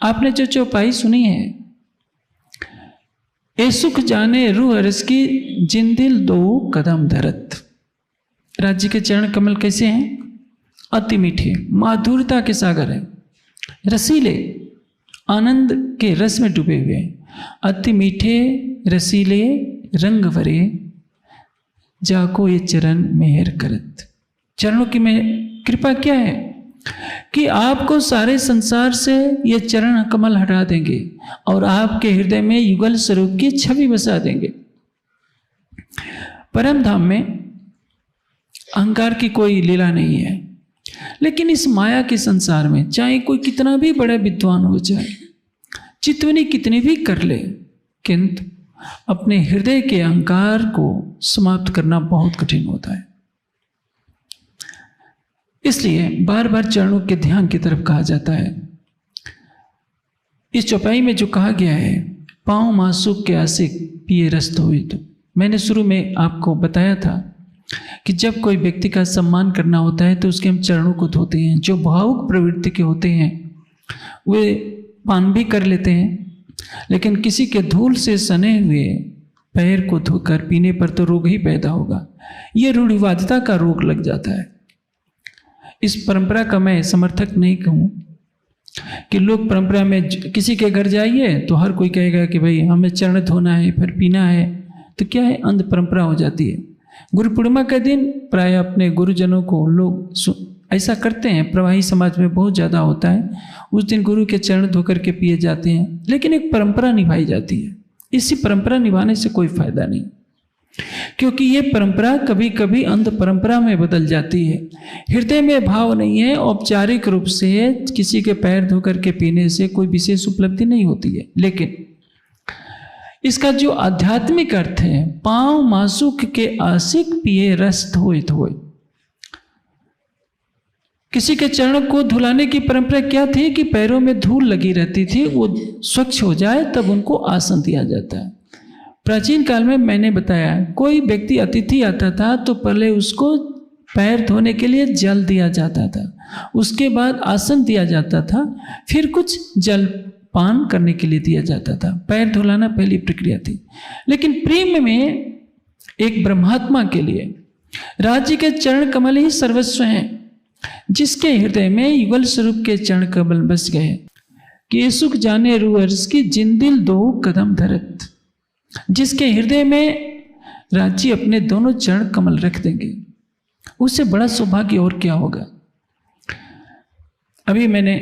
आपने जो चौपाई सुनी है, ए सुख जाने रूह रस की जिन दिल दो कदम धरत। राज्य के चरण कमल कैसे हैं? अति मीठे, माधुरता के सागर है, रसीले, आनंद के रस में डूबे हुए, अति मीठे रसीले रंग भरे, जाको ये चरण मेहर करत। चरणों की में कृपा क्या है कि आपको सारे संसार से ये चरण कमल हटा देंगे और आपके हृदय में युगल स्वरूप की छवि बसा देंगे। परम धाम में अहंकार की कोई लीला नहीं है, लेकिन इस माया के संसार में चाहे कोई कितना भी बड़ा विद्वान हो जाए, चितवनी कितनी भी कर ले, किंतु अपने हृदय के अहंकार को समाप्त करना बहुत कठिन होता है। इसलिए बार बार चरणों के ध्यान की तरफ कहा जाता है। इस चौपाई में जो कहा गया है, पाँव मासूक के आशिक पिए रस हुए, तो मैंने शुरू में आपको बताया था कि जब कोई व्यक्ति का सम्मान करना होता है तो उसके हम चरणों को धोते हैं। जो भावुक प्रवृत्ति के होते हैं वे पान भी कर लेते हैं, लेकिन किसी के धूल से सने हुए पैर को धोकर पीने पर तो रोग ही पैदा होगा। ये रूढ़िवादिता का रोग लग जाता है। इस परंपरा का मैं समर्थक नहीं कहूँ कि लोग परंपरा में किसी के घर जाइए तो हर कोई कहेगा कि भाई हमें चरण धोना है फिर पीना है, तो क्या है, अंध परंपरा हो जाती है। गुरु पूर्णिमा के दिन प्राय अपने गुरुजनों को लोग ऐसा करते हैं, प्रवाही समाज में बहुत ज़्यादा होता है। उस दिन गुरु के चरण धोकर के पिए जाते हैं, लेकिन एक परंपरा निभाई जाती है। इसी परंपरा निभाने से कोई फायदा नहीं, क्योंकि ये परंपरा कभी कभी अंध परंपरा में बदल जाती है। हृदय में भाव नहीं है, औपचारिक रूप से किसी के पैर धोकर के पीने से कोई विशेष उपलब्धि नहीं होती है, लेकिन इसका जो आध्यात्मिक अर्थ है, पाँव मासूक के आशिक पिए रस धोए धोए। किसी के चरण को धुलाने की परंपरा क्या थी कि पैरों में धूल लगी रहती थी, वो स्वच्छ हो जाए तब उनको आसन दिया जाता है। प्राचीन काल में मैंने बताया, कोई व्यक्ति अतिथि आता था तो पहले उसको पैर धोने के लिए जल दिया जाता था, उसके बाद आसन दिया जाता था, फिर कुछ जल पान करने के लिए दिया जाता था। पैर धुलाना पहली प्रक्रिया थी। लेकिन प्रेम में एक ब्रह्मात्मा के लिए राज्य के चरण कमल ही सर्वस्व हैं, जिसके हृदय में युगल स्वरूप के चरण कमल बस गए कि सुख जाने रूह रस की जिन दिल दो कदम धरत। जिसके हृदय में राज्य अपने दोनों चरण कमल रख देंगे, उससे बड़ा सौभाग्य और क्या होगा। अभी मैंने